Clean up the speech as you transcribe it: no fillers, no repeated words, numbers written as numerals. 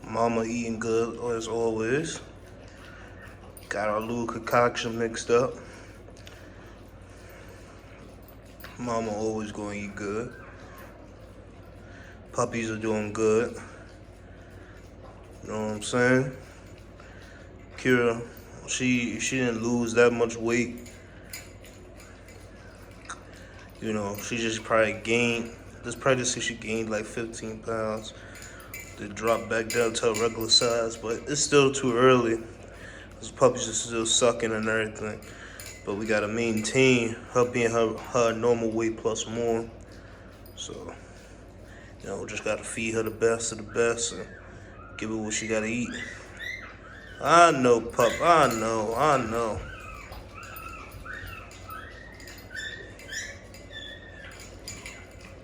Mama eating good as always. Got our little concoction mixed up. Mama always gonna eat good. Puppies are doing good. You know what I'm saying? Kira, she didn't lose that much weight. You know, she just probably gained. This pregnancy she gained like 15 pounds. They dropped back down to a regular size, but it's still too early. Those puppies are still sucking and everything. But we gotta maintain her being her normal weight plus more. So, you know, we just gotta feed her the best of the best and give her what she gotta eat. I know, pup. I know.